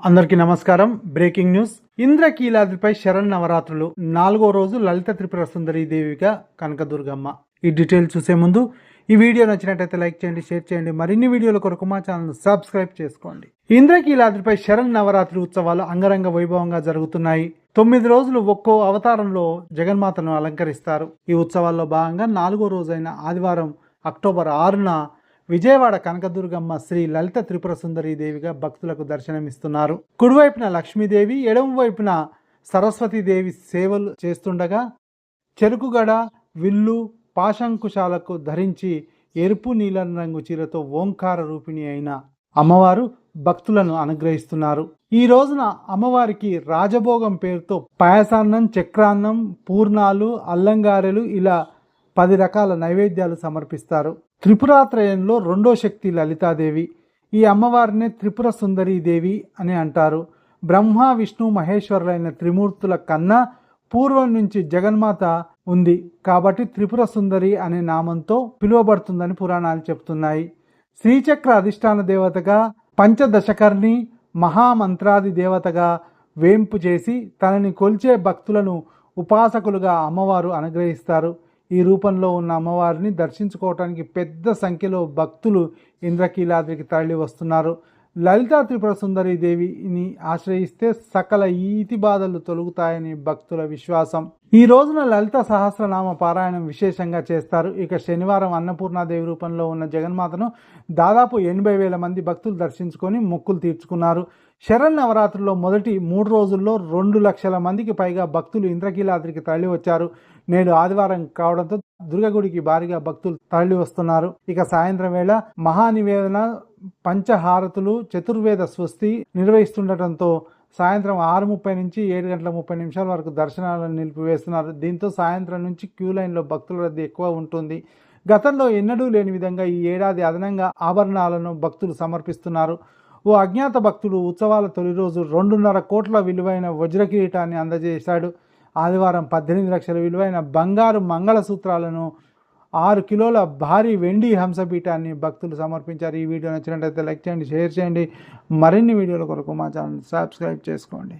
అందరికీ నమస్కారం. Breaking news. ఇంద్రకీలాద్రిపై శరన్నవరాత్రులు 4వ రోజు లలిత త్రిపుర సుందరి దేవిగా కనకదుర్గమ్మ. ఈ డీటెయిల్స్ చూసే ముందు ఈ వీడియో నచ్చినట్లయితే లైక్ చేయండి, షేర్ చేయండి. మరిన్ని వీడియోల కొరకు మా ఛానల్ సబ్స్క్రైబ్ చేసుకోండి. ఇంద్రకీలాద్రిపై శరన్నవరాత్రి ఉత్సవాలు అంగరంగ వైభవంగా జరుగుతున్నాయి. 9 రోజులు ఒక్కో అవతారంలో జగన్మాతను అలంకరిస్తారు. ఈ ఉత్సవాల్లో భాగంగా 4వ రోజైన ఆదివారం అక్టోబర్ 6న విజయవాడ కనకదుర్గమ్మ శ్రీ లలిత త్రిపుర సుందరి దేవిగా భక్తులకు దర్శనమిస్తున్నారు. కుడివైపున లక్ష్మీదేవి, ఎడమ వైపున సరస్వతీదేవి సేవలు చేస్తుండగా చెరుకుగడ, విల్లు, పాశంకుశాలకు ధరించి ఎరుపు నీలం రంగు చీరతో ఓంకార రూపిణి అయిన అమ్మవారు భక్తులను అనుగ్రహిస్తున్నారు. ఈ రోజున అమ్మవారికి రాజభోగం పేరుతో పాయసాన్నం, చక్రాన్నం, పూర్ణాలు, అల్లంగారెలు ఇలా 10 రకాల నైవేద్యాలు సమర్పిస్తారు. త్రిపురాత్రయంలో రెండో శక్తి లలితాదేవి. ఈ అమ్మవారిని త్రిపుర సుందరీ దేవి అని అంటారు. బ్రహ్మ, విష్ణు, మహేశ్వరులైన త్రిమూర్తుల కన్నా పూర్వం నుంచి జగన్మాత ఉంది కాబట్టి త్రిపుర సుందరి అనే నామంతో పిలువబడుతుందని పురాణాలు చెప్తున్నాయి. శ్రీచక్ర అధిష్టాన దేవతగా, పంచదశకర్ణి, మహామంత్రాది దేవతగా వేంపు చేసి తనని కొలిచే భక్తులను ఉపాసకులుగా అమ్మవారు అనుగ్రహిస్తారు. ఈ రూపంలో ఉన్న అమ్మవారిని దర్శించుకోవటానికి పెద్ద సంఖ్యలో భక్తులు ఇంద్రకీలాద్రికి తరలి వస్తున్నారు. లలితా త్రిపుర సుందరి దేవిని ఆశ్రయిస్తే సకల ఈతి బాధలు తొలగుతాయని భక్తుల విశ్వాసం. ఈ రోజున లలిత సహస్రనామ పారాయణం విశేషంగా చేస్తారు. ఇక శనివారం అన్నపూర్ణాదేవి రూపంలో ఉన్న జగన్మాతను దాదాపు 80,000 మంది భక్తులు దర్శించుకొని మొక్కులు తీర్చుకున్నారు. శరన్నవరాత్రుల్లో మొదటి 3 రోజుల్లో 2 లక్షల మందికి పైగా భక్తులు ఇంద్రకీలాద్రికి తరలి వచ్చారు. నేడు ఆదివారం కావడంతో దుర్గగుడికి భారీగా భక్తులు తరలి వస్తున్నారు. ఇక సాయంత్రం వేళ మహానివేదన, పంచహారతులు, చతుర్వేద స్వస్తి నిర్వహిస్తుండటంతో సాయంత్రం 6:30 నుంచి 7 గంటల 30 నిమిషాల వరకు దర్శనాలను నిలిపివేస్తున్నారు. దీంతో సాయంత్రం నుంచి క్యూ లైన్లో భక్తుల రద్దీ ఎక్కువ ఉంటుంది. గతంలో ఎన్నడూ లేని విధంగా ఈ ఏడాది అదనంగా ఆభరణాలను భక్తులు సమర్పిస్తున్నారు. ఓ అజ్ఞాత భక్తుడు ఉత్సవాల తొలి రోజు 2.5 కోట్ల విలువైన వజ్ర కిరీటాన్ని అందజేశాడు. ఆదివారం 18 లక్షల విలువైన బంగారు మంగళసూత్రాలను, 6 కిలోల భారీ వెండి హంసపీఠాన్ని భక్తులు సమర్పించారు. ఈ వీడియో నచ్చినట్లయితే లైక్ చేయండి, షేర్ చేయండి. మరిన్ని వీడియోల కొరకు మా ఛానల్ సబ్స్క్రైబ్ చేసుకోండి.